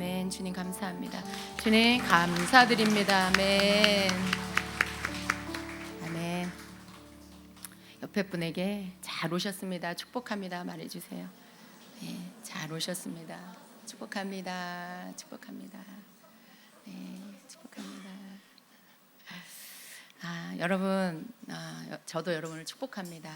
아멘. 주님 감사합니다. 주님 감사드립니다. 아멘. 아멘. 옆에 분에게 잘 오셨습니다. 축복합니다. 말해주세요. 네, 잘 오셨습니다. 축복합니다. 축복합니다. 네, 축복합니다. 여러분, 저도 여러분을 축복합니다.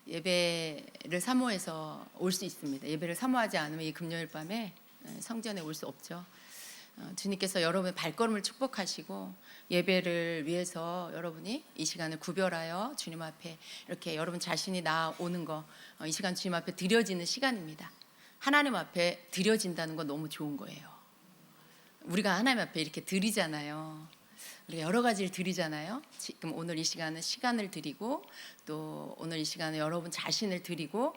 예배를 사모해서 올 수 있습니다. 예배를 사모하지 않으면 이 금요일 밤에 성전에 올 수 없죠. 주님께서 여러분의 발걸음을 축복하시고 예배를 위해서 여러분이 이 시간을 구별하여 주님 앞에 이렇게 여러분 자신이 나오는 거, 이 시간 주님 앞에 드려지는 시간입니다. 하나님 앞에 드려진다는 건 너무 좋은 거예요. 우리가 하나님 앞에 이렇게 드리잖아요. 우리가 여러 가지를 드리잖아요. 지금 오늘 이 시간은 시간을 드리고, 또 오늘 이 시간은 여러분 자신을 드리고,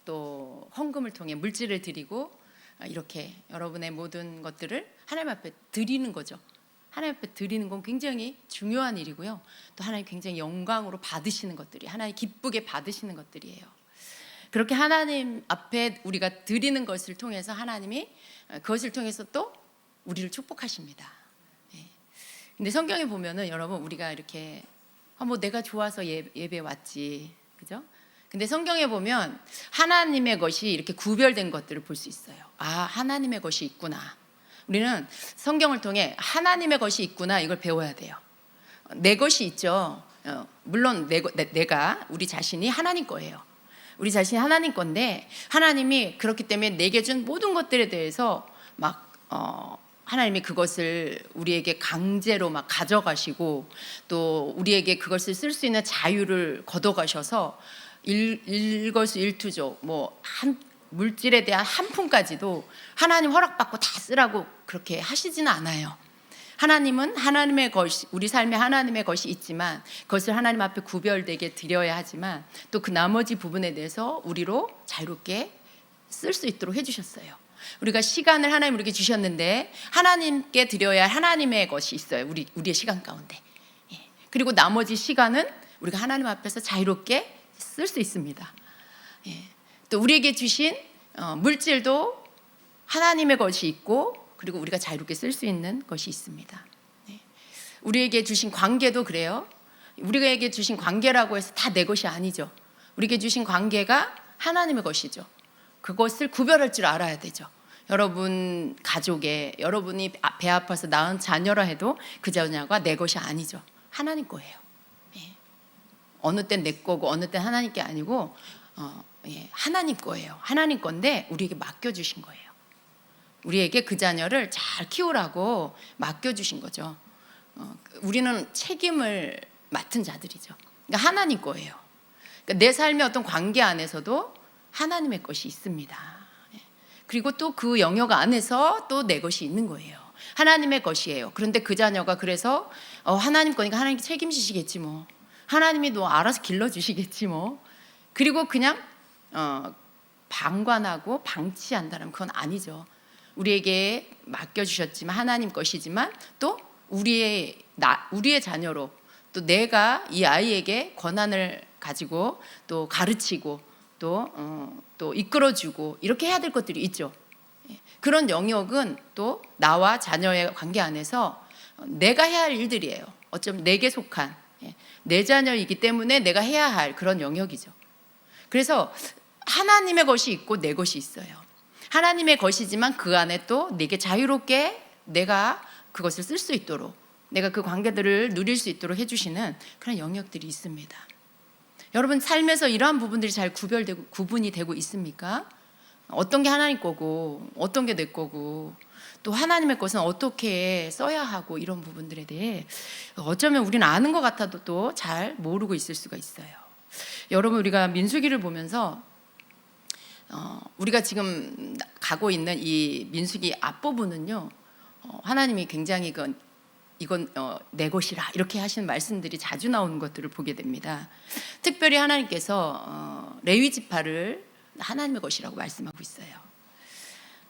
또 헌금을 통해 물질을 드리고, 이렇게 여러분의 모든 것들을 하나님 앞에 드리는 거죠. 하나님 앞에 드리는 건 굉장히 중요한 일이고요. 또 하나님 굉장히 영광으로 받으시는 것들이, 하나님 기쁘게 받으시는 것들이에요. 그렇게 하나님 앞에 우리가 드리는 것을 통해서 하나님이 그것을 통해서 또 우리를 축복하십니다. 근데 성경에 보면은 여러분, 우리가 이렇게 뭐 내가 좋아서 예배 왔지, 그죠? 근데 성경에 보면 하나님의 것이 이렇게 구별된 것들을 볼 수 있어요. 하나님의 것이 있구나. 우리는 성경을 통해 하나님의 것이 있구나, 이걸 배워야 돼요. 내 것이 있죠. 물론 내가 우리 자신이 하나님 거예요. 우리 자신이 하나님 건데, 하나님이 그렇기 때문에 내게 준 모든 것들에 대해서 막 하나님이 그것을 우리에게 강제로 막 가져가시고, 또 우리에게 그것을 쓸 수 있는 자유를 걷어가셔서 일거수일투족, 뭐 한 물질에 대한 한 푼까지도 하나님 허락받고 다 쓰라고 그렇게 하시지는 않아요. 하나님은 하나님의 것이, 우리 삶에 하나님의 것이 있지만 그것을 하나님 앞에 구별되게 드려야 하지만, 또 그 나머지 부분에 대해서 우리로 자유롭게 쓸 수 있도록 해주셨어요. 우리가 시간을 하나님 우리에게 주셨는데, 하나님께 드려야 할 하나님의 것이 있어요. 우리의 시간 가운데. 그리고 나머지 시간은 우리가 하나님 앞에서 자유롭게 쓸 수 있습니다. 또 우리에게 주신 물질도 하나님의 것이 있고, 그리고 우리가 자유롭게 쓸 수 있는 것이 있습니다. 우리에게 주신 관계도 그래요. 우리에게 주신 관계라고 해서 다 내 것이 아니죠. 우리에게 주신 관계가 하나님의 것이죠. 그것을 구별할 줄 알아야 되죠. 여러분 가족에 여러분이 배 아파서 낳은 자녀라 해도 그 자녀가 내 것이 아니죠. 하나님 거예요. 어느 땐 내 거고 어느 땐 하나님 게 아니고 하나님 거예요. 하나님 건데 우리에게 맡겨주신 거예요. 우리에게 그 자녀를 잘 키우라고 맡겨주신 거죠. 우리는 책임을 맡은 자들이죠. 그러니까 하나님 거예요. 그러니까 내 삶의 어떤 관계 안에서도 하나님의 것이 있습니다. 그리고 또 그 영역 안에서 또 내 것이 있는 거예요. 하나님의 것이에요. 그런데 그 자녀가 그래서 하나님 거니까 하나님께 책임지시겠지 뭐, 하나님이 너 알아서 길러주시겠지 뭐, 그리고 그냥 방관하고 방치한다면 그건 아니죠. 우리에게 맡겨주셨지만 하나님 것이지만, 또 우리의 자녀로 또 내가 이 아이에게 권한을 가지고 또 가르치고 또 이끌어주고 이렇게 해야 될 것들이 있죠. 그런 영역은 또 나와 자녀의 관계 안에서 내가 해야 할 일들이에요. 어쩌면 내게 속한 내 자녀이기 때문에 내가 해야 할 그런 영역이죠. 그래서 하나님의 것이 있고 내 것이 있어요. 하나님의 것이지만 그 안에 또 내게 자유롭게 내가 그것을 쓸 수 있도록, 내가 그 관계들을 누릴 수 있도록 해주시는 그런 영역들이 있습니다. 여러분 삶에서 이러한 부분들이 잘 구분이 되고 있습니까? 어떤 게 하나님 거고 어떤 게 내 거고, 또 하나님의 것은 어떻게 써야 하고, 이런 부분들에 대해 어쩌면 우리는 아는 것 같아도 또 잘 모르고 있을 수가 있어요. 여러분, 우리가 민수기를 보면서 우리가 지금 가고 있는 이 민수기 앞부분은요, 하나님이 굉장히 이건 내 것이라 이렇게 하시는 말씀들이 자주 나오는 것들을 보게 됩니다. 특별히 하나님께서 레위 지파를 하나님의 것이라고 말씀하고 있어요.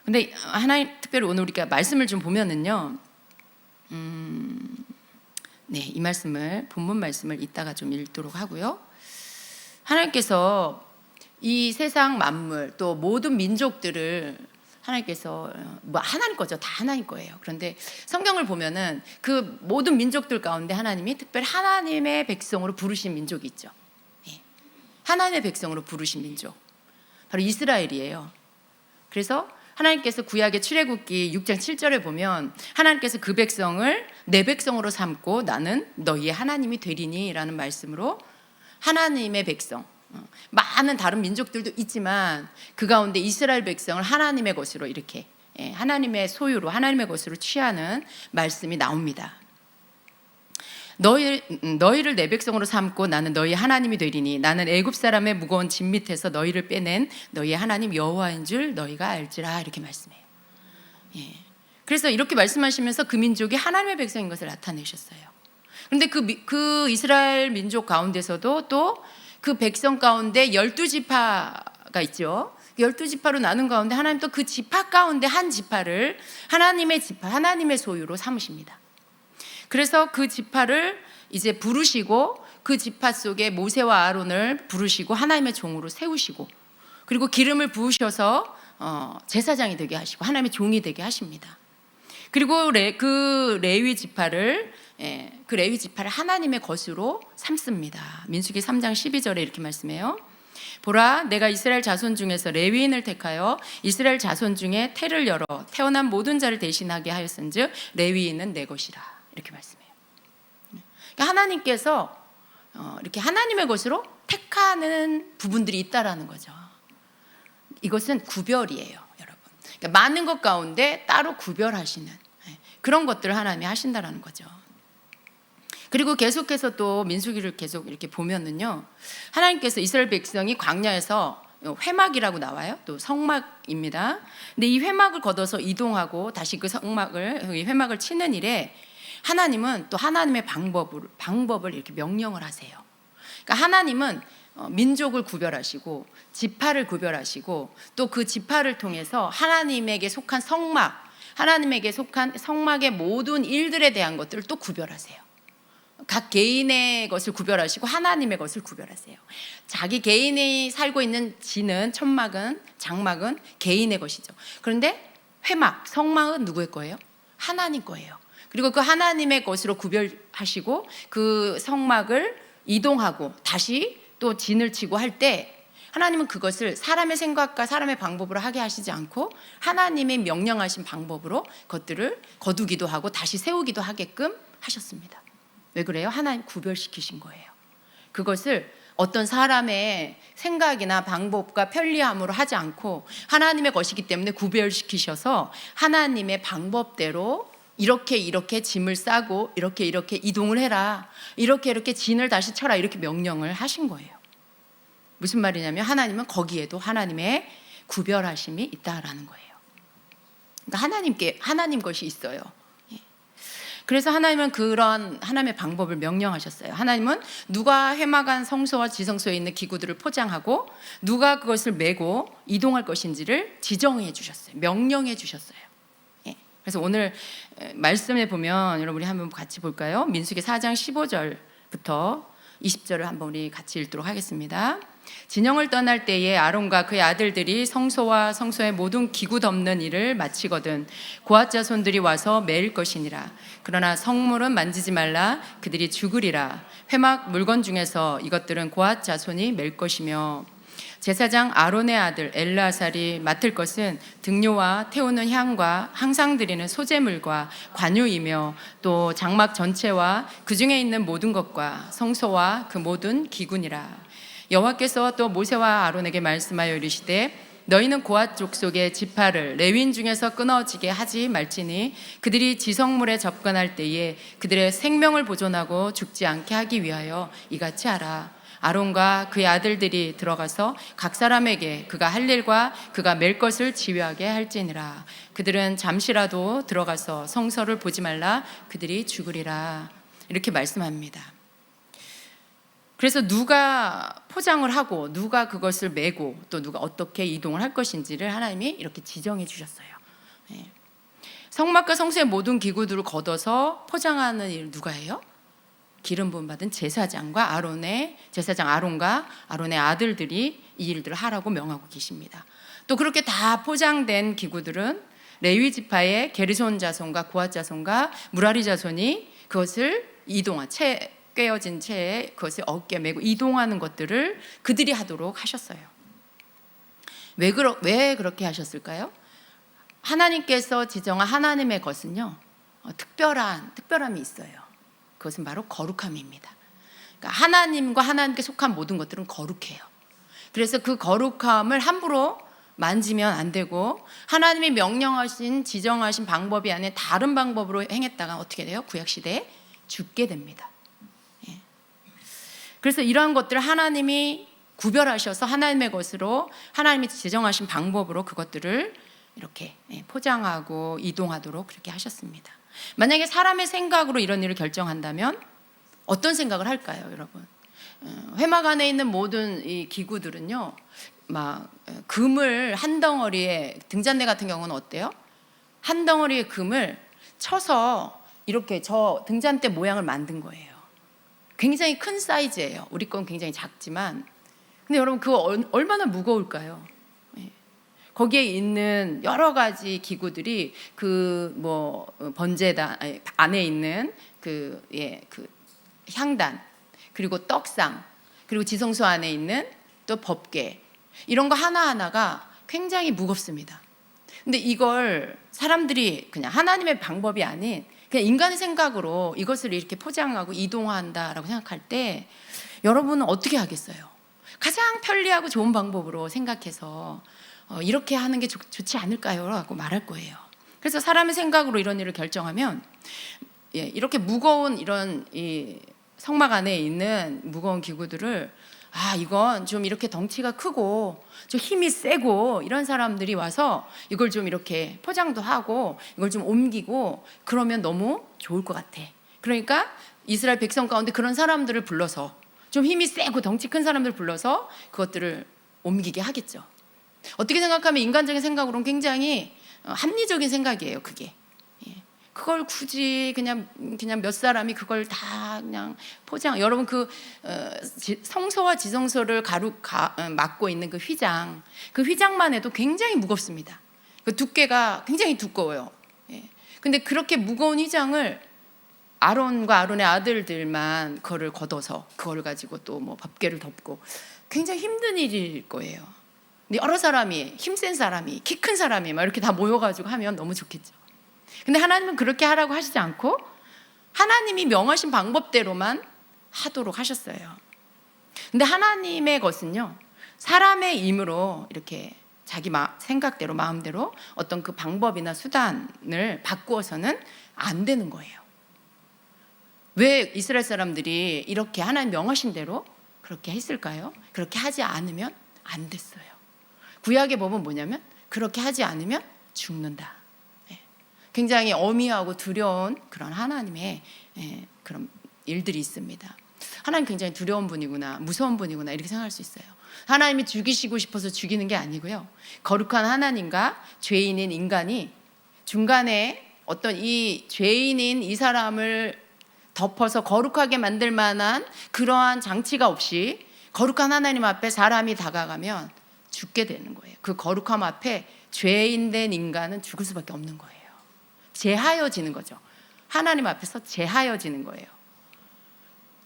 근데 특별히 오늘 우리가 말씀을 좀 보면은요, 이 말씀을, 본문 말씀을 이따가 좀 읽도록 하고요. 하나님께서 이 세상 만물 또 모든 민족들을 하나님께서 뭐 하나님 거죠. 다 하나님 거예요. 그런데 성경을 보면은 그 모든 민족들 가운데 하나님이 특별히 하나님의 백성으로 부르신 민족이 있죠. 예. 하나님의 백성으로 부르신 민족, 바로 이스라엘이에요. 그래서 하나님께서 구약의 출애굽기 6장 7절에 보면 하나님께서 그 백성을 내 백성으로 삼고 나는 너희의 하나님이 되리니 라는 말씀으로 하나님의 백성, 많은 다른 민족들도 있지만 그 가운데 이스라엘 백성을 하나님의 것으로 이렇게 하나님의 소유로 하나님의 것으로 취하는 말씀이 나옵니다. 너희를 내 백성으로 삼고 나는 너희 하나님이 되리니 나는 애굽 사람의 무거운 짐 밑에서 너희를 빼낸 너희의 하나님 여호와인 줄 너희가 알지라 이렇게 말씀해요. 예. 그래서 이렇게 말씀하시면서 그 민족이 하나님의 백성인 것을 나타내셨어요. 그런데 그 이스라엘 민족 가운데서도 또 그 백성 가운데 12지파가 있죠. 12지파로 나눈 가운데 하나님 또 그 지파 가운데 한 지파를 하나님의 지파, 하나님의 소유로 삼으십니다. 그래서 그 지파를 이제 부르시고 그 지파 속에 모세와 아론을 부르시고 하나님의 종으로 세우시고 그리고 기름을 부으셔서 제사장이 되게 하시고 하나님의 종이 되게 하십니다. 그리고 그 레위 지파를 하나님의 것으로 삼습니다. 민수기 3장 12절에 이렇게 말씀해요. 보라, 내가 이스라엘 자손 중에서 레위인을 택하여 이스라엘 자손 중에 태를 열어 태어난 모든 자를 대신하게 하였은즉 레위인은 내 것이라 이렇게 말씀해요. 그러니까 하나님께서 이렇게 하나님의 것으로 택하는 부분들이 있다라는 거죠. 이것은 구별이에요, 여러분. 그러니까 많은 것 가운데 따로 구별하시는 그런 것들을 하나님이 하신다라는 거죠. 그리고 계속해서 또 민수기를 계속 이렇게 보면은요, 하나님께서 이스라엘 백성이 광야에서 회막이라고 나와요. 또 성막입니다. 근데 이 회막을 걷어서 이동하고 다시 그 회막을 치는 일에 하나님은 또 하나님의 방법을 이렇게 명령을 하세요. 그러니까 하나님은 민족을 구별하시고 지파를 구별하시고 또 그 지파를 통해서 하나님에게 속한 성막, 하나님에게 속한 성막의 모든 일들에 대한 것들을 또 구별하세요. 각 개인의 것을 구별하시고 하나님의 것을 구별하세요. 자기 개인이 살고 있는 지는 천막은 장막은 개인의 것이죠. 그런데 회막, 성막은 누구의 거예요? 하나님 거예요. 그리고 그 하나님의 것으로 구별하시고 그 성막을 이동하고 다시 또 진을 치고 할 때 하나님은 그것을 사람의 생각과 사람의 방법으로 하게 하시지 않고 하나님의 명령하신 방법으로 그것들을 거두기도 하고 다시 세우기도 하게끔 하셨습니다. 왜 그래요? 하나님 구별시키신 거예요. 그것을 어떤 사람의 생각이나 방법과 편리함으로 하지 않고 하나님의 것이기 때문에 구별시키셔서 하나님의 방법대로 이렇게 짐을 싸고 이렇게 이동을 해라, 이렇게 진을 다시 쳐라, 이렇게 명령을 하신 거예요. 무슨 말이냐면 하나님은 거기에도 하나님의 구별하심이 있다라는 거예요. 그러니까 하나님 것이 있어요. 그래서 하나님은 그런 하나님의 방법을 명령하셨어요. 하나님은 누가 회막안 성소와 지성소에 있는 기구들을 포장하고 누가 그것을 메고 이동할 것인지를 지정해 주셨어요. 명령해 주셨어요. 그래서 오늘 말씀에 보면 여러분이 한번 같이 볼까요? 민수기 4장 15절부터 20절을 한번 우리 같이 읽도록 하겠습니다. 진영을 떠날 때에 아론과 그의 아들들이 성소와 성소의 모든 기구 덮는 일을 마치거든 고앗 자손들이 와서 매일 것이니라. 그러나 성물은 만지지 말라. 그들이 죽으리라. 회막 물건 중에서 이것들은 고앗 자손이 맬 것이며 제사장 아론의 아들 엘르아살이 맡을 것은 등료와 태우는 향과 항상 드리는 소제물과 관유이며 또 장막 전체와 그 중에 있는 모든 것과 성소와 그 모든 기구니라. 여호와께서 또 모세와 아론에게 말씀하여 이르시되 너희는 고앗 족속의 지파를 레위인 중에서 끊어지게 하지 말지니 그들이 지성물에 접근할 때에 그들의 생명을 보존하고 죽지 않게 하기 위하여 이같이 하라. 아론과 그의 아들들이 들어가서 각 사람에게 그가 할 일과 그가 맬 것을 지휘하게 할지니라. 그들은 잠시라도 들어가서 성소를 보지 말라. 그들이 죽으리라. 이렇게 말씀합니다. 그래서 누가 포장을 하고 누가 그것을 메고 또 누가 어떻게 이동을 할 것인지를 하나님이 이렇게 지정해 주셨어요. 성막과 성소의 모든 기구들을 걷어서 포장하는 일 누가 해요? 기름 부음 받은 제사장과 제사장 아론과 아론의 아들들이 이 일들을 하라고 명하고 계십니다. 또 그렇게 다 포장된 기구들은 레위 지파의 게르손 자손과 고핫 자손과 무라리 자손이 그것을 채 꿰어진 채에 그것을 어깨에 메고 이동하는 것들을 그들이 하도록 하셨어요. 왜 그렇게 하셨을까요? 하나님께서 지정한 하나님의 것은요, 특별함이 있어요. 그것은 바로 거룩함입니다. 그러니까 하나님과 하나님께 속한 모든 것들은 거룩해요. 그래서 그 거룩함을 함부로 만지면 안 되고, 하나님이 명령하신 지정하신 방법이 아닌 다른 방법으로 행했다가 어떻게 돼요? 구약시대에 죽게 됩니다. 그래서 이러한 것들을 하나님이 구별하셔서 하나님의 것으로, 하나님이 지정하신 방법으로 그것들을 이렇게 포장하고 이동하도록 그렇게 하셨습니다. 만약에 사람의 생각으로 이런 일을 결정한다면 어떤 생각을 할까요, 여러분? 회막 안에 있는 모든 이 기구들은요, 막 금을 한 덩어리에, 등잔대 같은 경우는 어때요? 한 덩어리의 금을 쳐서 이렇게 저 등잔대 모양을 만든 거예요. 굉장히 큰 사이즈예요. 우리 건 굉장히 작지만, 근데 여러분 그거 얼마나 무거울까요? 거기에 있는 여러 가지 기구들이 번제단 안에 있는 그 향단, 그리고 떡상, 그리고 지성소 안에 있는 또 법궤, 이런 거 하나하나가 굉장히 무겁습니다. 근데 이걸 사람들이 그냥 하나님의 방법이 아닌 그냥 인간의 생각으로 이것을 이렇게 포장하고 이동한다라고 생각할 때 여러분은 어떻게 하겠어요? 가장 편리하고 좋은 방법으로 생각해서 이렇게 하는 게 좋지 않을까요? 라고 말할 거예요. 그래서 사람의 생각으로 이런 일을 결정하면, 이렇게 무거운 이런 이 성막 안에 있는 무거운 기구들을, 이건 좀 이렇게 덩치가 크고 좀 힘이 세고 이런 사람들이 와서 이걸 좀 이렇게 포장도 하고 이걸 좀 옮기고 그러면 너무 좋을 것 같아. 그러니까 이스라엘 백성 가운데 그런 사람들을 불러서, 좀 힘이 세고 덩치 큰 사람들을 불러서 그것들을 옮기게 하겠죠. 어떻게 생각하면 인간적인 생각으로는 굉장히 합리적인 생각이에요, 그게. 그걸 굳이 그냥 몇 사람이 그걸 다 그냥 포장. 여러분 성소와 지성소를 막고 있는 그 휘장만 해도 굉장히 무겁습니다. 그 두께가 굉장히 두꺼워요. 근데 그렇게 무거운 휘장을 아론과 아론의 아들들만 그거를 걷어서 그걸 가지고 또 뭐 밥궤를 덮고, 굉장히 힘든 일일 거예요. 근데 여러 사람이, 힘센 사람이, 키 큰 사람이 막 이렇게 다 모여가지고 하면 너무 좋겠죠. 근데 하나님은 그렇게 하라고 하시지 않고 하나님이 명하신 방법대로만 하도록 하셨어요. 근데 하나님의 것은요, 사람의 힘으로 이렇게 자기 생각대로 마음대로 어떤 그 방법이나 수단을 바꾸어서는 안 되는 거예요. 왜 이스라엘 사람들이 이렇게 하나님 명하신 대로 그렇게 했을까요? 그렇게 하지 않으면 안 됐어요. 구약의 법은 뭐냐면 그렇게 하지 않으면 죽는다. 굉장히 어미하고 두려운 그런 하나님의 그런 일들이 있습니다. 하나님 굉장히 두려운 분이구나, 무서운 분이구나, 이렇게 생각할 수 있어요. 하나님이 죽이시고 싶어서 죽이는 게 아니고요, 거룩한 하나님과 죄인인 인간이 중간에 어떤 이 죄인인 이 사람을 덮어서 거룩하게 만들 만한 그러한 장치가 없이 거룩한 하나님 앞에 사람이 다가가면 죽게 되는 거예요. 그 거룩함 앞에 죄인된 인간은 죽을 수밖에 없는 거예요. 제하여지는 거죠. 하나님 앞에서 제하여지는 거예요.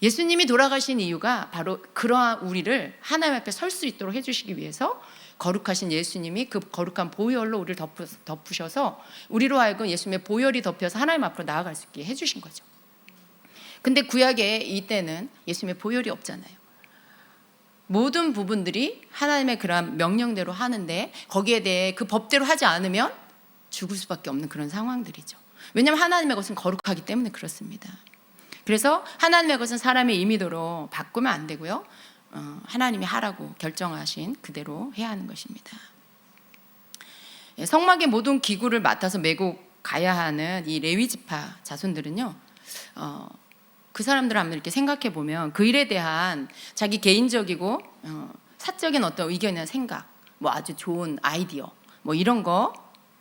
예수님이 돌아가신 이유가 바로 그러한 우리를 하나님 앞에 설 수 있도록 해주시기 위해서 거룩하신 예수님이 그 거룩한 보혈로 우리를 덮으셔서 우리로 하여금 예수님의 보혈이 덮여서 하나님 앞으로 나아갈 수 있게 해주신 거죠. 근데 구약의 이때는 예수님의 보혈이 없잖아요. 모든 부분들이 하나님의 그런 명령대로 하는데 거기에 대해 그 법대로 하지 않으면 죽을 수밖에 없는 그런 상황들이죠. 왜냐하면 하나님의 것은 거룩하기 때문에 그렇습니다. 그래서 하나님의 것은 사람의 임의대로 바꾸면 안 되고요, 하나님이 하라고 결정하신 그대로 해야 하는 것입니다. 성막의 모든 기구를 맡아서 메고 가야 하는 이 레위 지파 자손들은요, 그 사람들 한번 이렇게 생각해 보면 그 일에 대한 자기 개인적이고 사적인 어떤 의견이나 생각, 뭐 아주 좋은 아이디어, 뭐 이런 거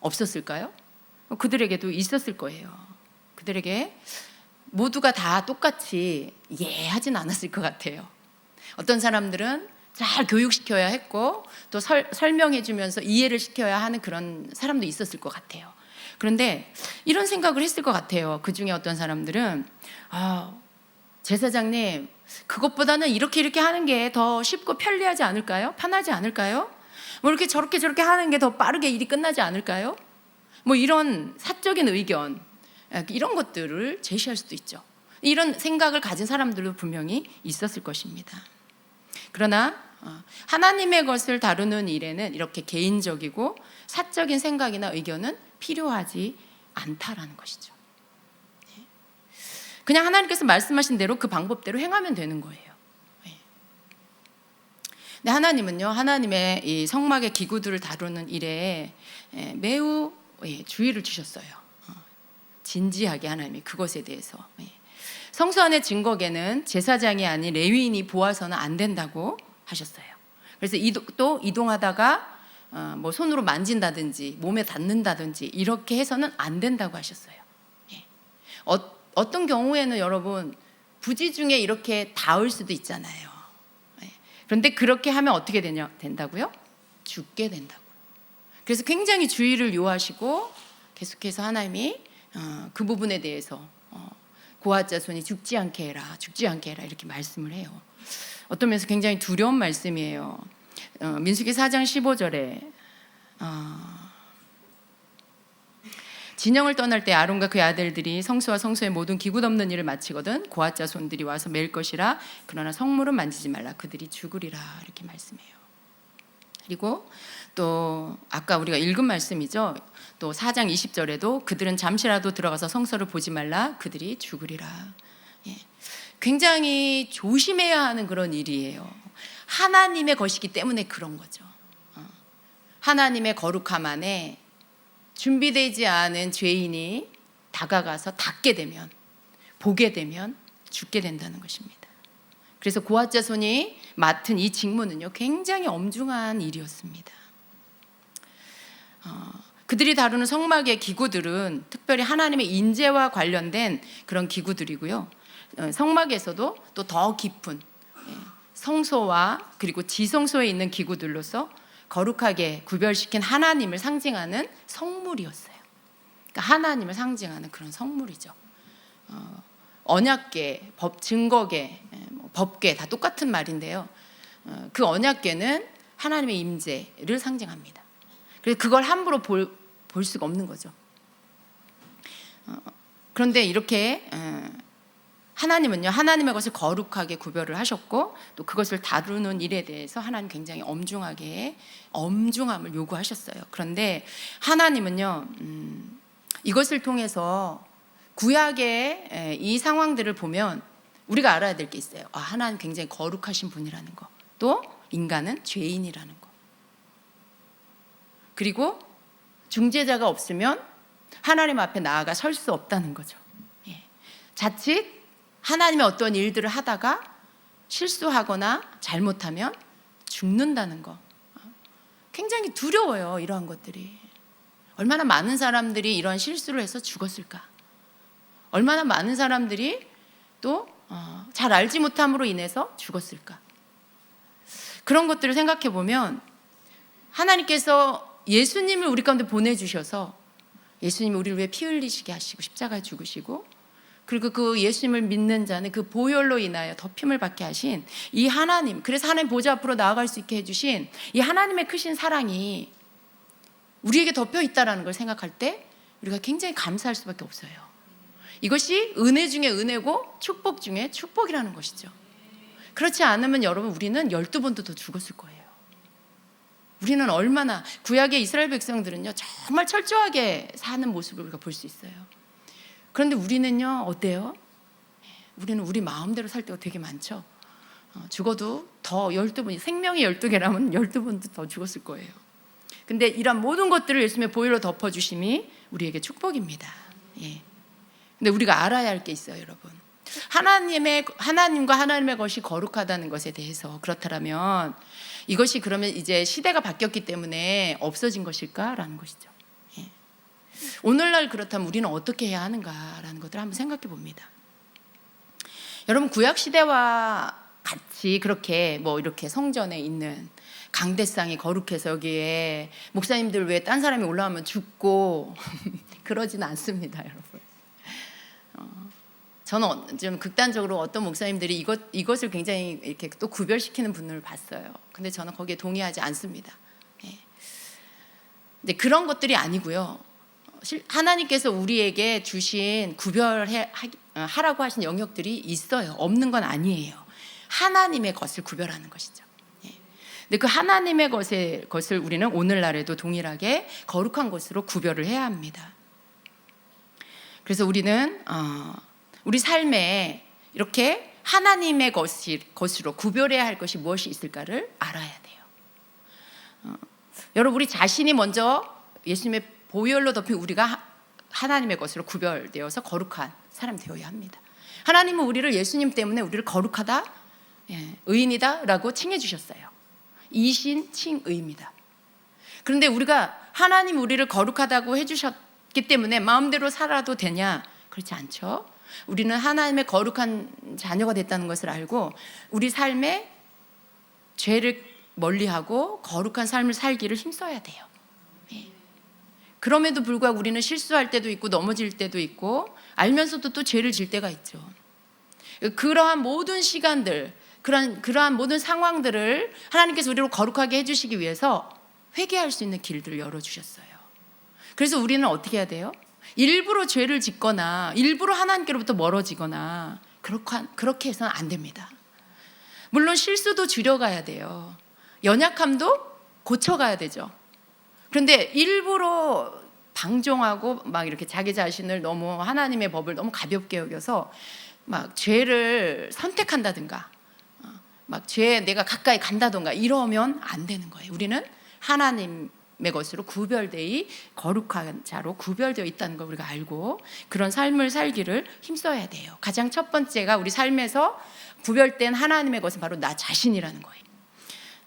없었을까요? 그들에게도 있었을 거예요. 그들에게 모두가 다 똑같이 하진 않았을 것 같아요. 어떤 사람들은 잘 교육시켜야 했고 또 설명해 주면서 이해를 시켜야 하는 그런 사람도 있었을 것 같아요. 그런데 이런 생각을 했을 것 같아요. 그 중에 어떤 사람들은 제사장님, 그것보다는 이렇게 하는 게 더 쉽고 편리하지 않을까요? 편하지 않을까요? 뭐 이렇게 저렇게 하는 게 더 빠르게 일이 끝나지 않을까요? 뭐 이런 사적인 의견, 이런 것들을 제시할 수도 있죠. 이런 생각을 가진 사람들도 분명히 있었을 것입니다. 그러나 하나님의 것을 다루는 일에는 이렇게 개인적이고 사적인 생각이나 의견은 필요하지 않다라는 것이죠. 그냥 하나님께서 말씀하신 대로 그 방법대로 행하면 되는 거예요. 근데 하나님은요, 하나님의 이 성막의 기구들을 다루는 일에 매우 주의를 주셨어요. 진지하게 하나님이 그것에 대해서. 성소 안의 증거궤는 제사장이 아닌 레위인이 보아서는 안 된다고 하셨어요. 그래서 또 이동하다가 뭐 손으로 만진다든지 몸에 닿는다든지 이렇게 해서는 안 된다고 하셨어요. 어떤 경우에는 여러분 부지 중에 이렇게 닿을 수도 있잖아요. 그런데 그렇게 하면 어떻게 된다고요? 죽게 된다고. 그래서 굉장히 주의를 요하시고 계속해서 하나님이 그 부분에 대해서 고앗 자손이 죽지 않게 해라 이렇게 말씀을 해요. 어떤 면에서 굉장히 두려운 말씀이에요. 민수기 4장 15절에 진영을 떠날 때 아론과 그의 아들들이 성소와 성소의 모든 기구 덮는 일을 마치거든 고앗 자손들이 와서 맬 것이라. 그러나 성물은 만지지 말라. 그들이 죽으리라. 이렇게 말씀해요. 그리고 또 아까 우리가 읽은 말씀이죠. 또 4장 20절에도 그들은 잠시라도 들어가서 성소를 보지 말라. 그들이 죽으리라. 굉장히 조심해야 하는 그런 일이에요. 하나님의 것이기 때문에 그런 거죠. 하나님의 거룩함 안에 준비되지 않은 죄인이 다가가서 닿게 되면, 보게 되면 죽게 된다는 것입니다. 그래서 고앗 자손이 맡은 이 직무는요, 굉장히 엄중한 일이었습니다. 그들이 다루는 성막의 기구들은 특별히 하나님의 인재와 관련된 그런 기구들이고요. 성막에서도 또 더 깊은 성소와 그리고 지성소에 있는 기구들로서 거룩하게 구별시킨 하나님을 상징하는 성물이었어요. 그러니까 하나님을 상징하는 그런 성물이죠. 언약궤, 증거궤, 법궤 다 똑같은 말인데요. 그 언약궤는 하나님의 임재를 상징합니다. 그래서 그걸 함부로 볼 수가 없는 거죠. 그런데 이렇게 하나님은요, 하나님의 것을 거룩하게 구별을 하셨고 또 그것을 다루는 일에 대해서 하나님 굉장히 엄중함을 요구하셨어요. 그런데 하나님은요, 이것을 통해서 구약의 이 상황들을 보면 우리가 알아야 될 게 있어요. 하나님 굉장히 거룩하신 분이라는 거, 또 인간은 죄인이라는 거, 그리고 중재자가 없으면 하나님 앞에 나아가 설 수 없다는 거죠. 자칫 하나님의 어떤 일들을 하다가 실수하거나 잘못하면 죽는다는 거, 굉장히 두려워요. 이러한 것들이 얼마나 많은 사람들이 이런 실수를 해서 죽었을까. 얼마나 많은 사람들이 또 잘 알지 못함으로 인해서 죽었을까. 그런 것들을 생각해 보면 하나님께서 예수님을 우리 가운데 보내주셔서 예수님이 우리를 위해 피 흘리시게 하시고 십자가에 죽으시고, 그리고 그 예수님을 믿는 자는 그 보혈로 인하여 덮임을 받게 하신 이 하나님, 그래서 하나님 보좌 앞으로 나아갈 수 있게 해주신 이 하나님의 크신 사랑이 우리에게 덮여 있다는 걸 생각할 때 우리가 굉장히 감사할 수밖에 없어요. 이것이 은혜 중에 은혜고 축복 중에 축복이라는 것이죠. 그렇지 않으면 여러분, 우리는 12번도 더 죽었을 거예요. 우리는 얼마나, 구약의 이스라엘 백성들은요 정말 철저하게 사는 모습을 우리가 볼 수 있어요. 그런데 우리는요 어때요? 우리는 우리 마음대로 살 때가 되게 많죠. 죽어도 더 12번, 생명이 12개라면 12번도 더 죽었을 거예요. 근데 이런 모든 것들을 예수님의 보혈로 덮어주심이 우리에게 축복입니다. 근데 우리가 알아야 할 게 있어요, 여러분. 하나님과 하나님의 것이 거룩하다는 것에 대해서 그렇다면 이것이 그러면 이제 시대가 바뀌었기 때문에 없어진 것일까라는 것이죠. 오늘날 그렇다면 우리는 어떻게 해야 하는가라는 것들을 한번 생각해 봅니다. 여러분, 구약 시대와 같이 그렇게 뭐 이렇게 성전에 있는 강대상이 거룩해서 여기에 목사님들 왜 딴 사람이 올라오면 죽고 그러지는 않습니다, 여러분. 저는 좀 극단적으로 어떤 목사님들이 이것을 굉장히 이렇게 또 구별시키는 분을 봤어요. 근데 저는 거기에 동의하지 않습니다. 예. 근데 그런 것들이 아니고요. 하나님께서 우리에게 주신 하라고 하신 영역들이 있어요. 없는 건 아니에요. 하나님의 것을 구별하는 것이죠. 예. 근데 그 하나님의 것을 우리는 오늘날에도 동일하게 거룩한 것으로 구별을 해야 합니다. 그래서 우리는 우리 삶에 이렇게 하나님의 것으로 구별해야 할 것이 무엇이 있을까를 알아야 돼요. 여러분, 우리 자신이 먼저 예수님의 보혈로 덮인 우리가 하나님의 것으로 구별되어서 거룩한 사람 되어야 합니다. 하나님은 우리를 예수님 때문에 우리를 거룩하다, 의인이다 라고 칭해 주셨어요. 이신칭의입니다. 그런데 우리가 하나님 우리를 거룩하다고 해주셨기 때문에 마음대로 살아도 되냐? 그렇지 않죠. 우리는 하나님의 거룩한 자녀가 됐다는 것을 알고 우리 삶에 죄를 멀리하고 거룩한 삶을 살기를 힘써야 돼요. 그럼에도 불구하고 우리는 실수할 때도 있고 넘어질 때도 있고 알면서도 또 죄를 질 때가 있죠. 그러한 모든 시간들, 그러한 모든 상황들을 하나님께서 우리를 거룩하게 해주시기 위해서 회개할 수 있는 길들을 열어주셨어요. 그래서 우리는 어떻게 해야 돼요? 일부러 죄를 짓거나 일부러 하나님께로부터 멀어지거나 그렇게 해서는 안 됩니다. 물론 실수도 줄여가야 돼요. 연약함도 고쳐가야 되죠. 그런데 일부러 방종하고 막 이렇게 자기 자신을 너무 하나님의 법을 너무 가볍게 여겨서 막 죄를 선택한다든가 막 죄에 내가 가까이 간다든가 이러면 안 되는 거예요. 우리는 하나님의 것으로 구별되어 거룩한 자로 구별되어 있다는 걸 우리가 알고 그런 삶을 살기를 힘써야 돼요. 가장 첫 번째가 우리 삶에서 구별된 하나님의 것은 바로 나 자신이라는 거예요.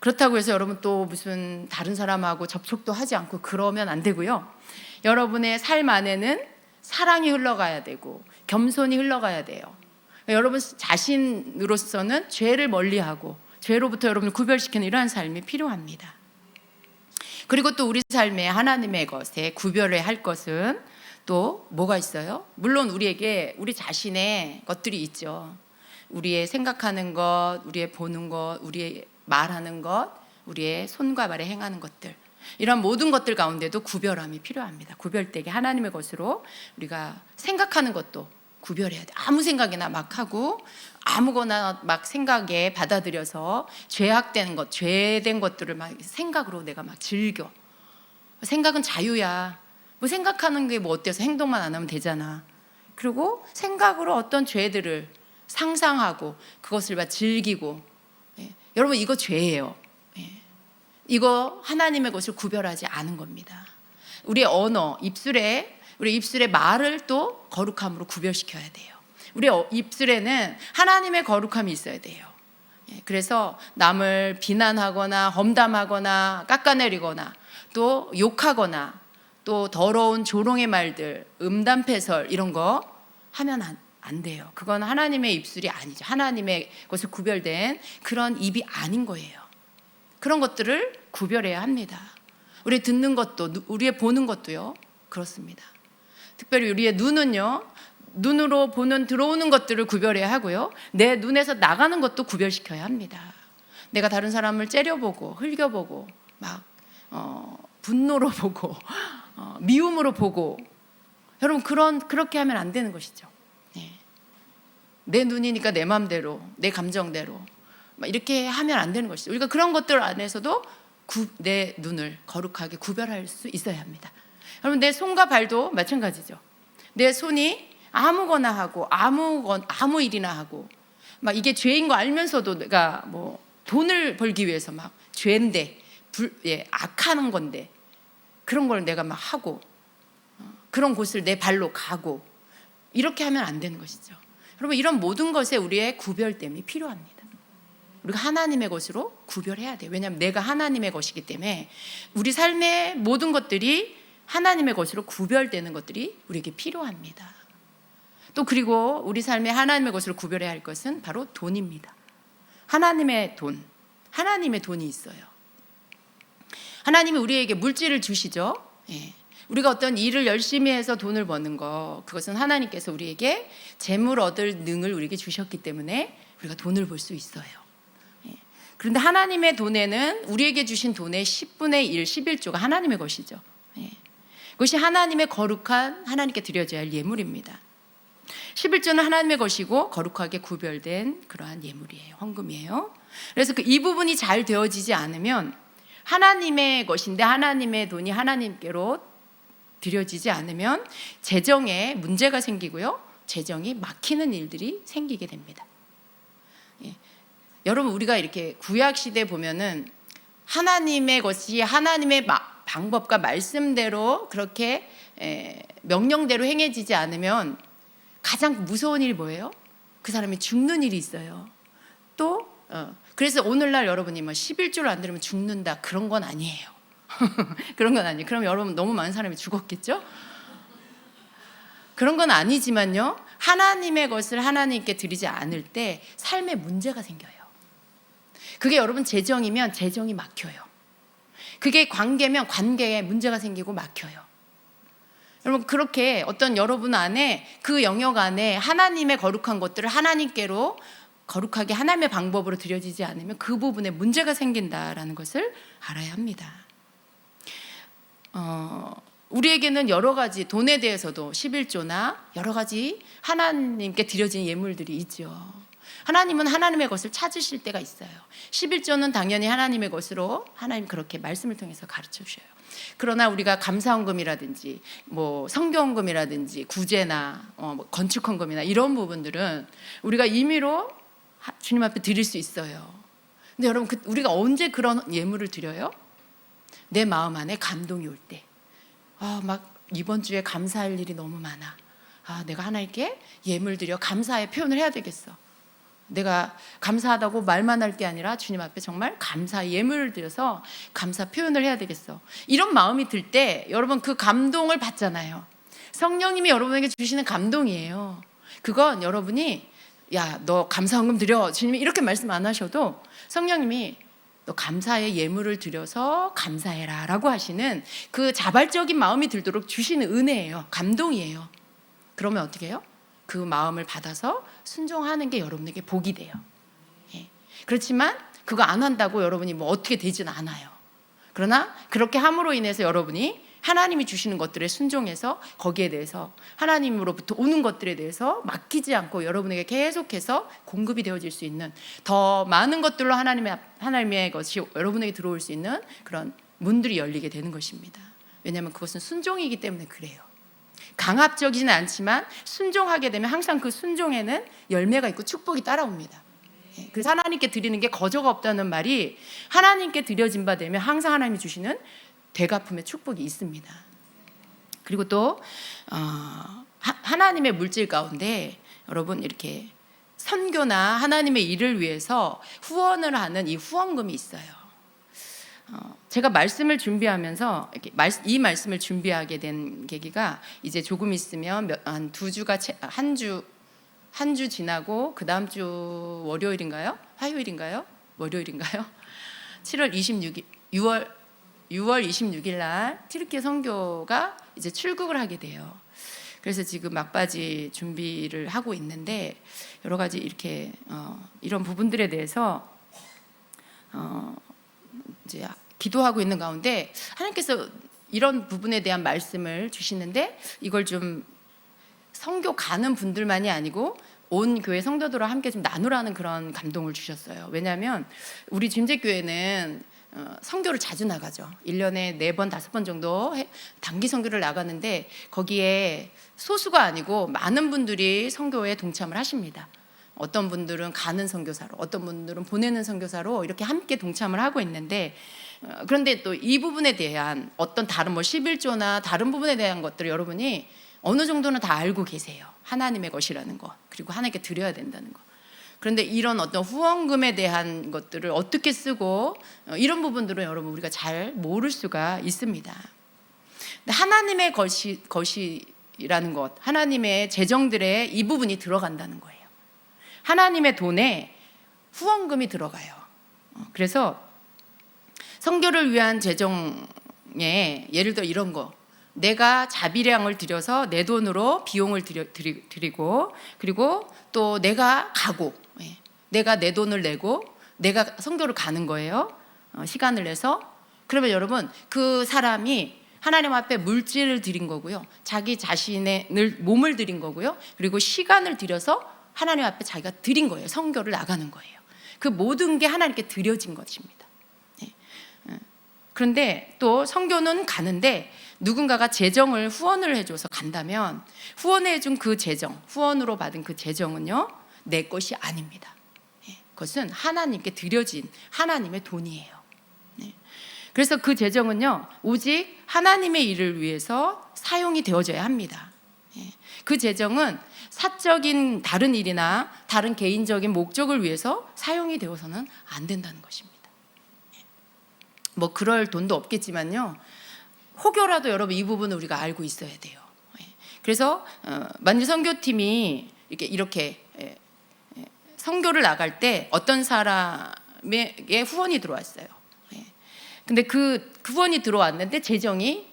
그렇다고 해서 여러분 또 무슨 다른 사람하고 접촉도 하지 않고 그러면 안 되고요. 여러분의 삶 안에는 사랑이 흘러가야 되고 겸손이 흘러가야 돼요. 여러분 자신으로서는 죄를 멀리하고 죄로부터 여러분을 구별시키는 이러한 삶이 필요합니다. 그리고 또 우리 삶에 하나님의 것에 구별해야 할 것은 또 뭐가 있어요? 물론 우리에게 우리 자신의 것들이 있죠. 우리의 생각하는 것, 우리의 보는 것, 우리의 말하는 것, 우리의 손과 발에 행하는 것들, 이런 모든 것들 가운데도 구별함이 필요합니다. 구별되게 하나님의 것으로 우리가 생각하는 것도 구별해야 돼. 아무 생각이나 막 하고 아무거나 막 생각에 받아들여서 죄악된 것, 죄된 것들을 막 생각으로 내가 막 즐겨. 생각은 자유야. 뭐 생각하는 게 뭐 어때서 행동만 안 하면 되잖아. 그리고 생각으로 어떤 죄들을 상상하고 그것을 막 즐기고, 여러분 이거 죄예요. 이거 하나님의 것을 구별하지 않은 겁니다. 우리의 언어, 우리 입술의 말을 또 거룩함으로 구별시켜야 돼요. 우리 입술에는 하나님의 거룩함이 있어야 돼요. 그래서 남을 비난하거나 험담하거나 깎아내리거나 또 욕하거나 또 더러운 조롱의 말들, 음담패설 이런 거 하면 안 돼요. 그건 하나님의 입술이 아니죠. 하나님의 것을 구별된 그런 입이 아닌 거예요. 그런 것들을 구별해야 합니다. 우리 듣는 것도, 우리의 보는 것도요. 그렇습니다. 특별히 우리의 눈은요. 눈으로 보는 들어오는 것들을 구별해야 하고요. 내 눈에서 나가는 것도 구별시켜야 합니다. 내가 다른 사람을 째려보고 흘겨보고 막 분노로 보고 미움으로 보고 여러분 그렇게 하면 안 되는 것이죠. 내 눈이니까 내 마음대로 내 감정대로 이렇게 하면 안 되는 것이죠. 우리가 그런 것들 안에서도 내 눈을 거룩하게 구별할 수 있어야 합니다. 여러분 내 손과 발도 마찬가지죠. 내 손이 아무거나 하고 아무 일이나 하고 막 이게 죄인 거 알면서도 내가 뭐 돈을 벌기 위해서 막 죄인데 악하는 건데 그런 걸 내가 막 하고 그런 곳을 내 발로 가고 이렇게 하면 안 되는 것이죠. 여러분 이런 모든 것에 우리의 구별됨이 필요합니다. 우리가 하나님의 것으로 구별해야 돼요. 왜냐하면 내가 하나님의 것이기 때문에 우리 삶의 모든 것들이 하나님의 것으로 구별되는 것들이 우리에게 필요합니다. 또 그리고 우리 삶에 하나님의 것으로 구별해야 할 것은 바로 돈입니다. 하나님의 돈, 하나님의 돈이 있어요. 하나님이 우리에게 물질을 주시죠. 예. 우리가 어떤 일을 열심히 해서 돈을 버는 거, 그것은 하나님께서 우리에게 재물 얻을 능을 우리에게 주셨기 때문에 우리가 돈을 벌 수 있어요. 예. 그런데 하나님의 돈에는 우리에게 주신 돈의 10분의 1, 11조가 하나님의 것이죠. 예. 그것이 하나님의 거룩한, 하나님께 드려져야 할 예물입니다. 11조는 하나님의 것이고 거룩하게 구별된 그러한 예물이에요. 헌금이에요. 그래서 이 부분이 잘 되어지지 않으면 하나님의 것인데 하나님의 돈이 하나님께로 드려지지 않으면 재정에 문제가 생기고요. 재정이 막히는 일들이 생기게 됩니다. 예. 여러분, 우리가 이렇게 구약 시대 보면은 하나님의 것이 하나님의 방법과 말씀대로 그렇게 명령대로 행해지지 않으면 가장 무서운 일이 뭐예요? 그 사람이 죽는 일이 있어요. 또 그래서 오늘날 여러분이 11조를 안 들으면 죽는다, 그런 건 아니에요. 그런 건 아니에요. 그럼 여러분 너무 많은 사람이 죽었겠죠? 그런 건 아니지만요, 하나님의 것을 하나님께 드리지 않을 때 삶에 문제가 생겨요. 그게 여러분 재정이면 재정이 막혀요. 그게 관계면 관계에 문제가 생기고 막혀요. 여러분, 그렇게 어떤 여러분 안에 그 영역 안에 하나님의 거룩한 것들을 하나님께로 거룩하게 하나님의 방법으로 드려지지 않으면 그 부분에 문제가 생긴다라는 것을 알아야 합니다. 우리에게는 여러 가지 돈에 대해서도 11조나 여러 가지 하나님께 드려진 예물들이 있죠. 하나님은 하나님의 것을 찾으실 때가 있어요. 11조는 당연히 하나님의 것으로 하나님 그렇게 말씀을 통해서 가르쳐 주셔요. 그러나 우리가 감사헌금이라든지 성교헌금이라든지 구제나 건축헌금이나 이런 부분들은 우리가 임의로 주님 앞에 드릴 수 있어요. 근데 여러분, 우리가 언제 그런 예물을 드려요? 내 마음 안에 감동이 올 때. 막 이번 주에 감사할 일이 너무 많아. 내가 하나님께 예물 드려 감사의 표현을 해야 되겠어. 내가 감사하다고 말만 할 게 아니라 주님 앞에 정말 감사의 예물을 드려서 감사 표현을 해야 되겠어. 이런 마음이 들 때 여러분 그 감동을 받잖아요. 성령님이 여러분에게 주시는 감동이에요. 그건 여러분이 야, 너 감사헌금 드려, 주님이 이렇게 말씀 안 하셔도 성령님이 너 감사의 예물을 드려서 감사해라 라고 하시는 그 자발적인 마음이 들도록 주시는 은혜예요. 감동이에요. 그러면 어떻게 해요? 그 마음을 받아서 순종하는 게 여러분에게 복이 돼요. 예. 그렇지만 그거 안 한다고 여러분이 어떻게 되진 않아요. 그러나 그렇게 함으로 인해서 여러분이 하나님이 주시는 것들에 순종해서 거기에 대해서 하나님으로부터 오는 것들에 대해서 맡기지 않고 여러분에게 계속해서 공급이 되어질 수 있는 더 많은 것들로 하나님의 것이 여러분에게 들어올 수 있는 그런 문들이 열리게 되는 것입니다. 왜냐하면 그것은 순종이기 때문에 그래요. 강압적이지는 않지만 순종하게 되면 항상 그 순종에는 열매가 있고 축복이 따라옵니다. 그래서 하나님께 드리는 게 거저가 없다는 말이 하나님께 드려진 바 되면 항상 하나님이 주시는 되갚음의 축복이 있습니다. 그리고 또 하나님의 물질 가운데 여러분 이렇게 선교나 하나님의 일을 위해서 후원을 하는 이 후원금이 있어요. 제가 말씀을 준비하면서 이 말씀을 준비하게 된 계기가 이제 조금 있으면 한 2주가 한 주 지나고 그 다음 주 월요일인가요? 화요일인가요? 월요일인가요? 6월 26일 날 튀르키예 선교가 이제 출국을 하게 돼요. 그래서 지금 막바지 준비를 하고 있는데 여러 가지 이렇게 이런 부분들에 대해서 이제 기도하고 있는 가운데 하나님께서 이런 부분에 대한 말씀을 주시는데 이걸 좀 선교 가는 분들만이 아니고 온 교회 성도들과 함께 좀 나누라는 그런 감동을 주셨어요. 왜냐하면 우리 진제교회는 선교를 자주 나가죠. 1년에 4번, 5번 정도 단기 선교를 나가는데 거기에 소수가 아니고 많은 분들이 선교에 동참을 하십니다. 어떤 분들은 가는 선교사로, 어떤 분들은 보내는 선교사로 이렇게 함께 동참을 하고 있는데 그런데 또 이 부분에 대한 어떤 다른 11조나 다른 부분에 대한 것들을 여러분이 어느 정도는 다 알고 계세요. 하나님의 것이라는 거, 그리고 하나님께 드려야 된다는 거. 그런데 이런 어떤 후원금에 대한 것들을 어떻게 쓰고 이런 부분들은 여러분 우리가 잘 모를 수가 있습니다. 근데 하나님의 것이라는 것, 하나님의 재정들에 이 부분이 들어간다는 거예요. 하나님의 돈에 후원금이 들어가요. 그래서 선교를 위한 재정에 예를 들어 이런 거, 내가 자비량을 들여서 내 돈으로 비용을 드리고, 그리고 또 내가 가고, 내가 내 돈을 내고 내가 선교를 가는 거예요. 시간을 내서. 그러면 여러분, 그 사람이 하나님 앞에 물질을 드린 거고요, 자기 자신의 몸을 드린 거고요, 그리고 시간을 들여서 하나님 앞에 자기가 드린 거예요. 선교를 나가는 거예요. 그 모든 게 하나님께 드려진 것입니다. 그런데 또 선교는 가는데 누군가가 재정을 후원을 해줘서 간다면, 후원해준 그 재정, 후원으로 받은 그 재정은요, 내 것이 아닙니다. 그것은 하나님께 드려진 하나님의 돈이에요. 그래서 그 재정은요, 오직 하나님의 일을 위해서 사용이 되어져야 합니다. 그 재정은 사적인 다른 일이나 다른 개인적인 목적을 위해서 사용이 되어서는 안 된다는 것입니다. 뭐 그럴 돈도 없겠지만요, 혹여라도 여러분 이 부분을 우리가 알고 있어야 돼요. 그래서 만일 선교팀이 이렇게 선교를 나갈 때 어떤 사람에게 후원이 들어왔어요. 근데 그 후원이 들어왔는데 재정이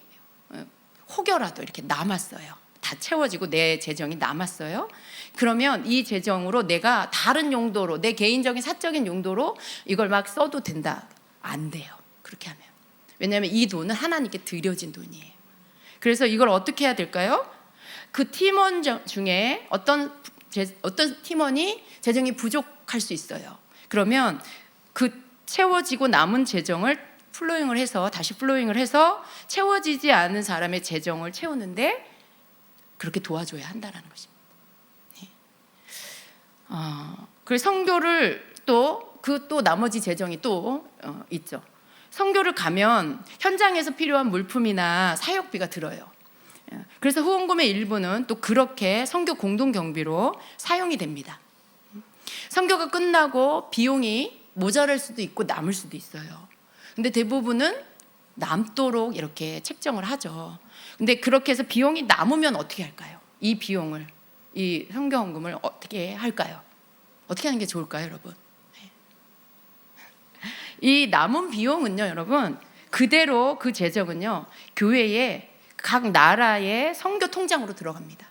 혹여라도 이렇게 남았어요. 다 채워지고 내 재정이 남았어요. 그러면 이 재정으로 내가 다른 용도로, 내 개인적인 사적인 용도로 이걸 막 써도 된다? 안 돼요. 그렇게 하면. 왜냐하면 이 돈은 하나님께 드려진 돈이에요. 그래서 이걸 어떻게 해야 될까요? 그 팀원 중에 어떤 팀원이 재정이 부족할 수 있어요. 그러면 그 채워지고 남은 재정을 플로잉을 해서, 다시 플로잉을 해서 채워지지 않은 사람의 재정을 채우는데 그렇게 도와줘야 한다는 것입니다. 그래서 선교를 또 나머지 재정이 또 있죠. 선교를 가면 현장에서 필요한 물품이나 사역비가 들어요. 그래서 후원금의 일부는 또 그렇게 선교 공동 경비로 사용이 됩니다. 선교가 끝나고 비용이 모자랄 수도 있고 남을 수도 있어요. 근데 대부분은 남도록 이렇게 책정을 하죠. 근데 그렇게 해서 비용이 남으면 어떻게 할까요? 이 비용을, 이 선교헌금을 어떻게 할까요? 어떻게 하는 게 좋을까요, 여러분? 이 남은 비용은요, 여러분, 그대로 그 재정은요, 교회의 각 나라의 선교 통장으로 들어갑니다.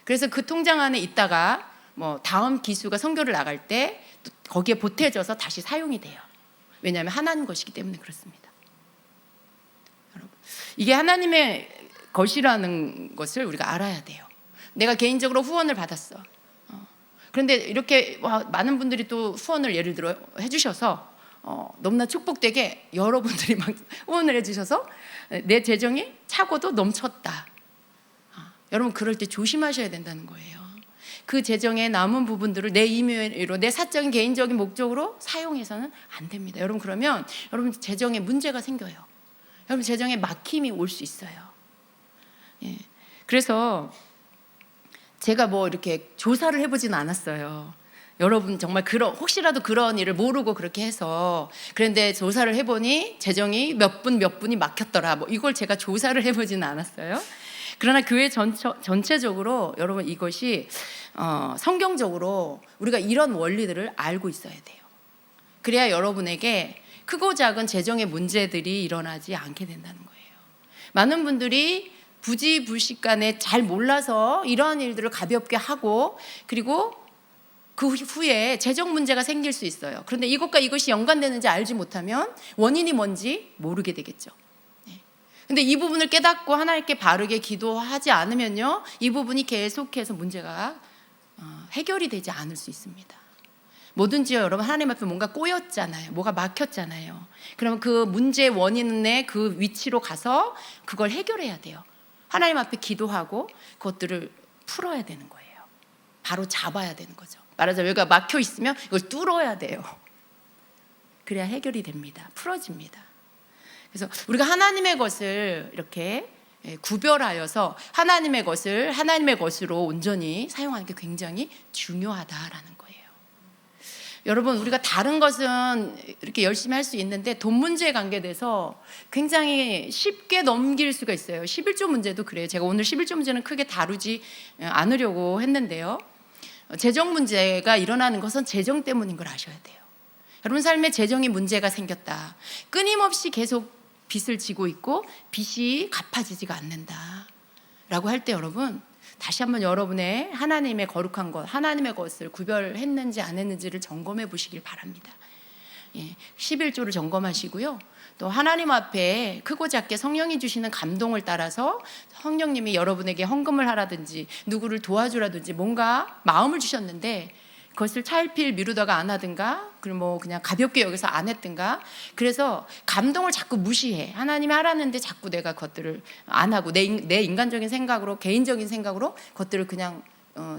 그래서 그 통장 안에 있다가 뭐 다음 기수가 선교를 나갈 때 거기에 보태져서 다시 사용이 돼요. 왜냐하면 하나님 것이기 때문에 그렇습니다. 여러분, 이게 하나님의 것이라는 것을 우리가 알아야 돼요. 내가 개인적으로 후원을 받았어. 그런데 이렇게 많은 분들이 또 후원을 예를 들어 해주셔서 너무나 축복되게 여러분들이 막 후원을 해주셔서 내 재정이 차고도 넘쳤다. 여러분, 그럴 때 조심하셔야 된다는 거예요. 그 재정의 남은 부분들을 내 임의로, 내 사적인 개인적인 목적으로 사용해서는 안 됩니다. 여러분, 그러면 여러분 재정에 문제가 생겨요. 여러분 재정에 막힘이 올 수 있어요. 그래서 제가 뭐 이렇게 조사를 해보지는 않았어요. 여러분 정말 혹시라도 그런 일을 모르고 그렇게 해서, 그런데 조사를 해보니 재정이 몇 분이 막혔더라, 뭐 이걸 제가 조사를 해보지는 않았어요. 그러나 교회 전체적으로 여러분 이것이 성경적으로 우리가 이런 원리들을 알고 있어야 돼요. 그래야 여러분에게 크고 작은 재정의 문제들이 일어나지 않게 된다는 거예요. 많은 분들이 부지불식간에 잘 몰라서 이러한 일들을 가볍게 하고, 그리고 그 후에 재정 문제가 생길 수 있어요. 그런데 이것과 이것이 연관되는지 알지 못하면 원인이 뭔지 모르게 되겠죠. 근데 이 부분을 깨닫고 하나님께 바르게 기도하지 않으면요, 이 부분이 계속해서 문제가 해결이 되지 않을 수 있습니다. 뭐든지요, 여러분, 하나님 앞에 뭔가 꼬였잖아요. 뭐가 막혔잖아요. 그러면 그 문제의 원인의 그 위치로 가서 그걸 해결해야 돼요. 하나님 앞에 기도하고 그것들을 풀어야 되는 거예요. 바로 잡아야 되는 거죠. 말하자면 여기가 막혀 있으면 이걸 뚫어야 돼요. 그래야 해결이 됩니다. 풀어집니다. 그래서 우리가 하나님의 것을 이렇게 구별하여서 하나님의 것을 하나님의 것으로 온전히 사용하는 게 굉장히 중요하다라는 거예요. 여러분, 우리가 다른 것은 이렇게 열심히 할 수 있는데 돈 문제에 관계돼서 굉장히 쉽게 넘길 수가 있어요. 11조 문제도 그래요. 제가 오늘 11조 문제는 크게 다루지 않으려고 했는데요. 재정 문제가 일어나는 것은 재정 때문인 걸 아셔야 돼요. 여러분 삶에 재정이 문제가 생겼다. 끊임없이 계속 빚을 지고 있고 빚이 갚아지지가 않는다 라고 할 때 여러분 다시 한번 여러분의 하나님의 거룩한 것, 하나님의 것을 구별했는지 안 했는지를 점검해 보시길 바랍니다. 11조를 점검하시고요. 또 하나님 앞에 크고 작게 성령이 주시는 감동을 따라서 성령님이 여러분에게 헌금을 하라든지 누구를 도와주라든지 뭔가 마음을 주셨는데 그것을 차일피일 미루다가 안 하든가 그리고 그냥 가볍게 여기서 안 했든가 그래서 감동을 자꾸 무시해. 하나님이 하라는데 자꾸 내가 그것들을 안 하고 내 인간적인 생각으로 개인적인 생각으로 그것들을 그냥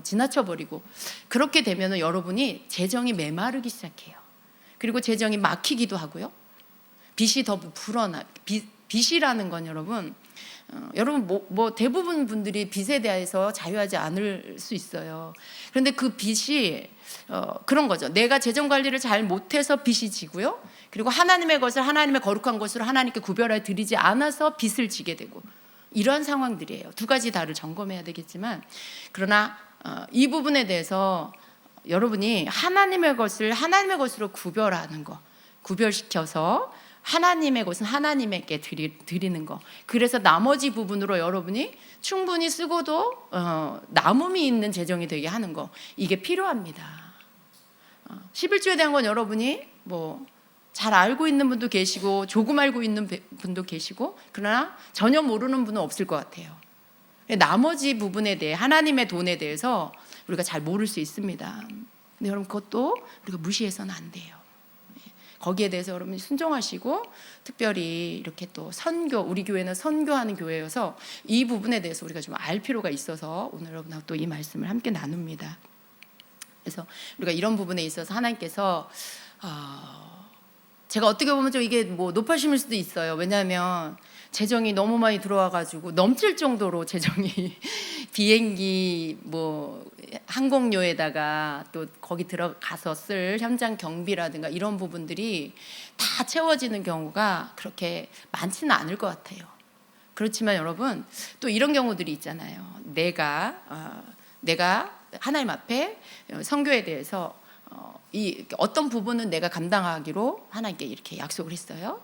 지나쳐버리고 그렇게 되면 여러분이 재정이 메마르기 시작해요. 그리고 재정이 막히기도 하고요. 빚이 더 불어나. 빚이라는 건 여러분 대부분 분들이 빚에 대해서 자유하지 않을 수 있어요. 그런데 그 빚이 그런 거죠. 내가 재정 관리를 잘 못해서 빚이 지고요. 그리고 하나님의 것을 하나님의 거룩한 것으로 하나님께 구별해 드리지 않아서 빚을 지게 되고 이런 상황들이에요. 두 가지 다를 점검해야 되겠지만 그러나 이 부분에 대해서 여러분이 하나님의 것을 하나님의 것으로 구별하는 거, 구별시켜서 하나님의 것은 하나님에게 드리는 거. 그래서 나머지 부분으로 여러분이 충분히 쓰고도 남음이 있는 재정이 되게 하는 거. 이게 필요합니다. 11조에 대한 건 여러분이 잘 알고 있는 분도 계시고 조금 알고 있는 분도 계시고 그러나 전혀 모르는 분은 없을 것 같아요. 나머지 부분에 대해 하나님의 돈에 대해서 우리가 잘 모를 수 있습니다. 근데 여러분 그것도 우리가 무시해서는 안 돼요. 거기에 대해서 여러분이 순종하시고 특별히 이렇게 또 선교, 우리 교회는 선교하는 교회여서 이 부분에 대해서 우리가 좀 알 필요가 있어서 오늘 여러분하고 또 이 말씀을 함께 나눕니다. 그래서 우리가 이런 부분에 있어서 하나님께서 제가 어떻게 보면 좀 이게 높아심일 수도 있어요. 왜냐하면 재정이 너무 많이 들어와가지고 넘칠 정도로 재정이 비행기 항공료에다가 또 거기 들어가서 쓸 현장 경비라든가 이런 부분들이 다 채워지는 경우가 그렇게 많지는 않을 것 같아요. 그렇지만 여러분 또 이런 경우들이 있잖아요. 내가 하나님 앞에 선교에 대해서 이 어떤 부분은 내가 감당하기로 하나님께 이렇게 약속을 했어요.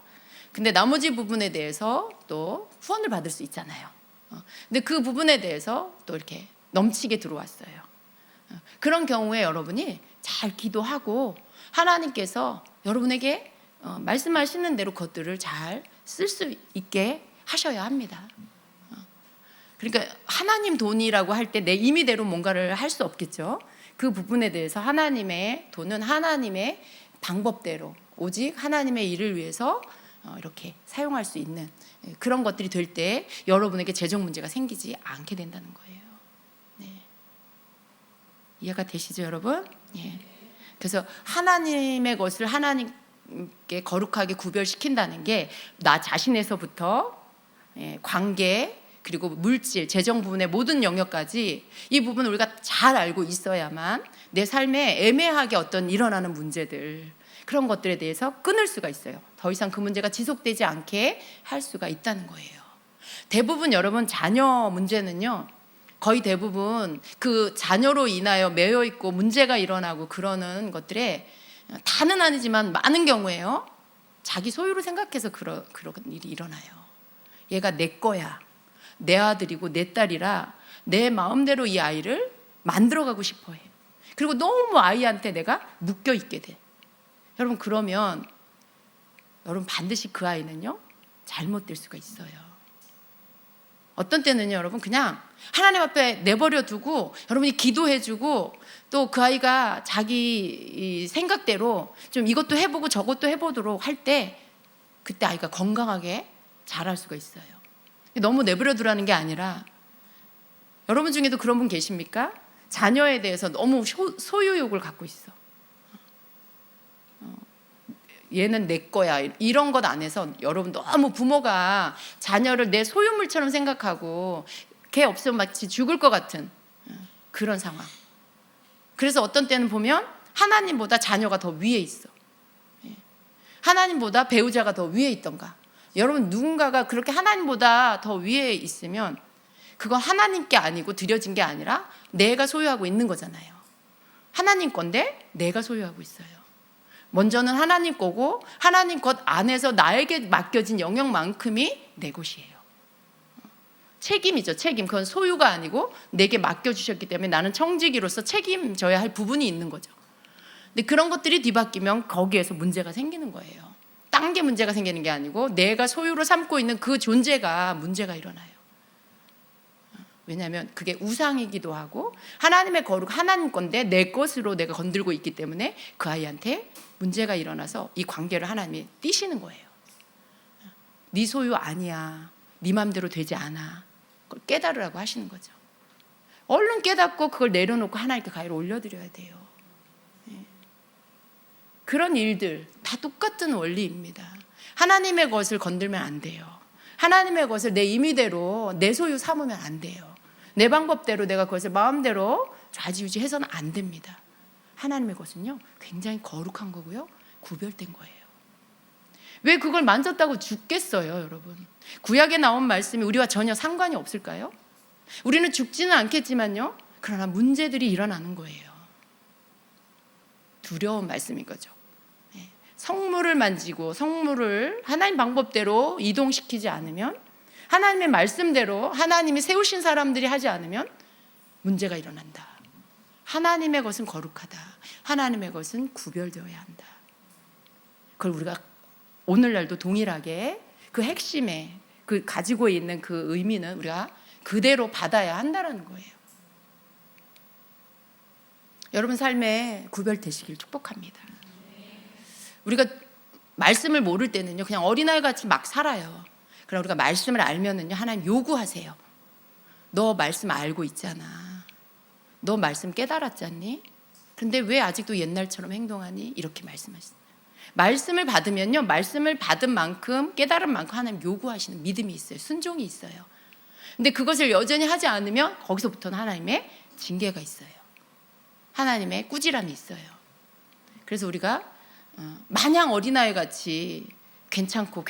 근데 나머지 부분에 대해서 또 후원을 받을 수 있잖아요. 근데 그 부분에 대해서 또 이렇게 넘치게 들어왔어요. 그런 경우에 여러분이 잘 기도하고 하나님께서 여러분에게 말씀하시는 대로 그것들을 잘 쓸 수 있게 하셔야 합니다. 그러니까 하나님 돈이라고 할 때 내 임의대로 뭔가를 할 수 없겠죠. 그 부분에 대해서 하나님의 돈은 하나님의 방법대로 오직 하나님의 일을 위해서 이렇게 사용할 수 있는 그런 것들이 될 때 여러분에게 재정 문제가 생기지 않게 된다는 거예요. 네. 이해가 되시죠, 여러분? 예. 그래서 하나님의 것을 하나님께 거룩하게 구별시킨다는 게 나 자신에서부터 관계 그리고 물질, 재정 부분의 모든 영역까지 이 부분을 우리가 잘 알고 있어야만 내 삶에 애매하게 어떤 일어나는 문제들 그런 것들에 대해서 끊을 수가 있어요. 더 이상 그 문제가 지속되지 않게 할 수가 있다는 거예요. 대부분 여러분 자녀 문제는요. 거의 대부분 그 자녀로 인하여 매여 있고 문제가 일어나고 그러는 것들에 다는 아니지만 많은 경우에요. 자기 소유로 생각해서 그런 일이 일어나요. 얘가 내 거야. 내 아들이고 내 딸이라 내 마음대로 이 아이를 만들어가고 싶어 해. 그리고 너무 아이한테 내가 묶여 있게 돼. 여러분 그러면 여러분 반드시 그 아이는요 잘못될 수가 있어요. 어떤 때는요 여러분 그냥 하나님 앞에 내버려 두고 여러분이 기도해주고 또 그 아이가 자기 생각대로 좀 이것도 해보고 저것도 해보도록 할 때 그때 아이가 건강하게 자랄 수가 있어요. 너무 내버려 두라는 게 아니라 여러분 중에도 그런 분 계십니까? 자녀에 대해서 너무 소유욕을 갖고 있어. 얘는 내 거야 이런 것 안에서 여러분 너무 부모가 자녀를 내 소유물처럼 생각하고 걔 없으면 마치 죽을 것 같은 그런 상황. 그래서 어떤 때는 보면 하나님보다 자녀가 더 위에 있어. 하나님보다 배우자가 더 위에 있던가. 여러분 누군가가 그렇게 하나님보다 더 위에 있으면 그건 하나님께 아니고 드려진 게 아니라 내가 소유하고 있는 거잖아요. 하나님 건데 내가 소유하고 있어요. 먼저는 하나님 거고 하나님 것 안에서 나에게 맡겨진 영역만큼이 내 것이에요. 책임이죠. 책임. 그건 소유가 아니고 내게 맡겨주셨기 때문에 나는 청지기로서 책임져야 할 부분이 있는 거죠. 근데 그런 것들이 뒤바뀌면 거기에서 문제가 생기는 거예요. 딴 게 문제가 생기는 게 아니고 내가 소유로 삼고 있는 그 존재가 문제가 일어나요. 왜냐하면 그게 우상이기도 하고 하나님의 거룩, 하나님 건데 내 것으로 내가 건들고 있기 때문에 그 아이한테 문제가 일어나서 이 관계를 하나님이 띄시는 거예요. 네 소유 아니야. 네 맘대로 되지 않아. 그걸 깨달으라고 하시는 거죠. 얼른 깨닫고 그걸 내려놓고 하나님께 가위를 올려드려야 돼요. 그런 일들 다 똑같은 원리입니다. 하나님의 것을 건들면 안 돼요. 하나님의 것을 내 임의대로 내 소유 삼으면 안 돼요. 내 방법대로 내가 그것을 마음대로 좌지우지해서는 안 됩니다. 하나님의 것은요 굉장히 거룩한 거고요, 구별된 거예요. 왜 그걸 만졌다고 죽겠어요, 여러분? 구약에 나온 말씀이 우리와 전혀 상관이 없을까요? 우리는 죽지는 않겠지만요, 그러나 문제들이 일어나는 거예요. 두려운 말씀인 거죠. 성물을 만지고 성물을 하나님 방법대로 이동시키지 않으면, 하나님의 말씀대로 하나님이 세우신 사람들이 하지 않으면 문제가 일어난다. 하나님의 것은 거룩하다. 하나님의 것은 구별되어야 한다. 그걸 우리가 오늘날도 동일하게 그 핵심에 그 가지고 있는 그 의미는 우리가 그대로 받아야 한다는 거예요. 여러분 삶에 구별되시길 축복합니다. 우리가 말씀을 모를 때는요 그냥 어린아이 같이 막 살아요. 그럼 우리가 말씀을 알면은요 하나님 요구하세요. 너 말씀 알고 있잖아. 너 말씀 깨달았잖니? 근데 왜 아직도 옛날처럼 행동하니? 이렇게 말씀하시죠. 말씀을 받으면요 말씀을 받은 만큼 깨달은 만큼 하나님 요구하시는 믿음이 있어요. 순종이 있어요. 근데 그것을 여전히 하지 않으면 거기서부터는 하나님의 징계가 있어요. 하나님의 꾸지람이 있어요. 그래서 우리가 마냥 어린아이 같이 괜찮고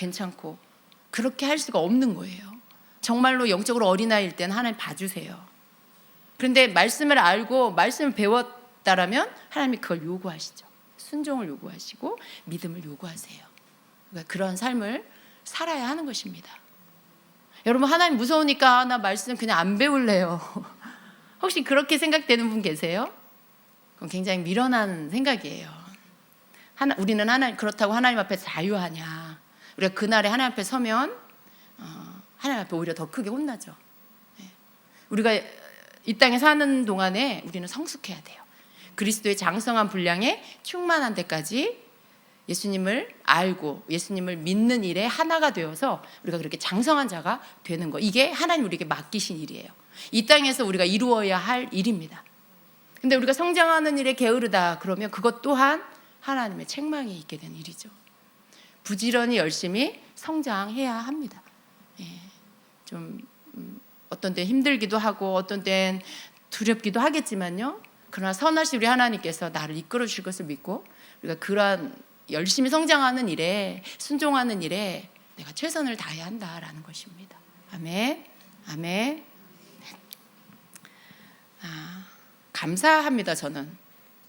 그렇게 할 수가 없는 거예요. 정말로 영적으로 어린아이일 때는 하나님 봐주세요. 그런데 말씀을 알고 말씀을 배웠다라면 하나님이 그걸 요구하시죠. 순종을 요구하시고 믿음을 요구하세요. 그러니까 그런 삶을 살아야 하는 것입니다. 여러분 하나님 무서우니까 나 말씀 그냥 안 배울래요. 혹시 그렇게 생각되는 분 계세요? 그건 굉장히 미련한 생각이에요. 우리는 하나님, 그렇다고 하나님 앞에 자유하냐? 우리가 그날에 하나님 앞에 서면 하나님 앞에 오히려 더 크게 혼나죠. 우리가 이 땅에 사는 동안에 우리는 성숙해야 돼요. 그리스도의 장성한 분량에 충만한 데까지 예수님을 알고 예수님을 믿는 일에 하나가 되어서 우리가 그렇게 장성한 자가 되는 거, 이게 하나님 우리에게 맡기신 일이에요. 이 땅에서 우리가 이루어야 할 일입니다. 근데 우리가 성장하는 일에 게으르다 그러면 그것 또한 하나님의 책망이 있게 된 일이죠. 부지런히 열심히 성장해야 합니다. 좀 어떤 때 힘들기도 하고 어떤 땐 두렵기도 하겠지만요, 그러나 선하신 우리 하나님께서 나를 이끌어 주실 것을 믿고 우리가 그러한 열심히 성장하는 일에, 순종하는 일에 내가 최선을 다해야 한다라는 것입니다. 아멘. 아멘. 감사합니다. 저는.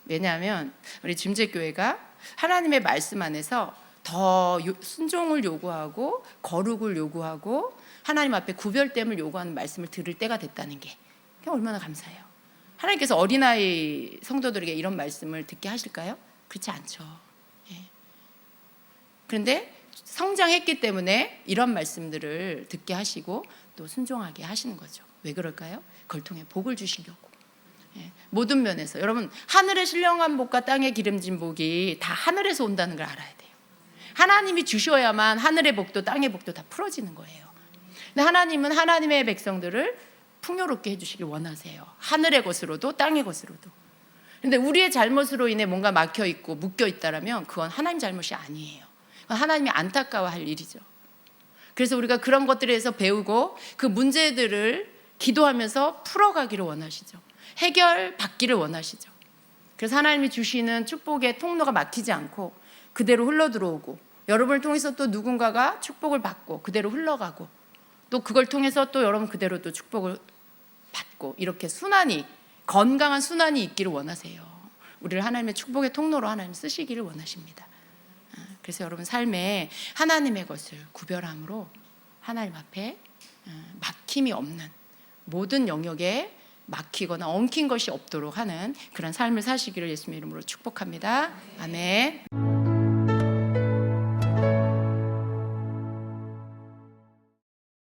왜냐하면 우리 짐제교회가 하나님의 말씀 안에서 더 순종을 요구하고 거룩을 요구하고 하나님 앞에 구별됨을 요구하는 말씀을 들을 때가 됐다는 게 얼마나 감사해요. 하나님께서 어린아이 성도들에게 이런 말씀을 듣게 하실까요? 그렇지 않죠. 그런데 성장했기 때문에 이런 말씀들을 듣게 하시고 또 순종하게 하시는 거죠. 왜 그럴까요? 그걸 통해 복을 주시려고. 모든 면에서 여러분 하늘의 신령한 복과 땅의 기름진 복이 다 하늘에서 온다는 걸 알아야 돼요. 하나님이 주셔야만 하늘의 복도 땅의 복도 다 풀어지는 거예요. 근데 하나님은 하나님의 백성들을 풍요롭게 해주시길 원하세요. 하늘의 것으로도 땅의 것으로도. 그런데 우리의 잘못으로 인해 뭔가 막혀 있고 묶여 있다라면 그건 하나님 잘못이 아니에요. 그건 하나님이 안타까워할 일이죠. 그래서 우리가 그런 것들에서 배우고 그 문제들을 기도하면서 풀어가기를 원하시죠. 해결받기를 원하시죠. 그래서 하나님이 주시는 축복의 통로가 막히지 않고 그대로 흘러들어오고 여러분을 통해서 또 누군가가 축복을 받고 그대로 흘러가고 또 그걸 통해서 또 여러분 그대로 또 축복을 받고 이렇게 순환이, 건강한 순환이 있기를 원하세요. 우리를 하나님의 축복의 통로로 하나님 쓰시기를 원하십니다. 그래서 여러분 삶에 하나님의 것을 구별함으로 하나님 앞에 막힘이 없는 모든 영역에 막히거나 엉킨 것이 없도록 하는 그런 삶을 사시기를 예수님의 이름으로 축복합니다. 아멘.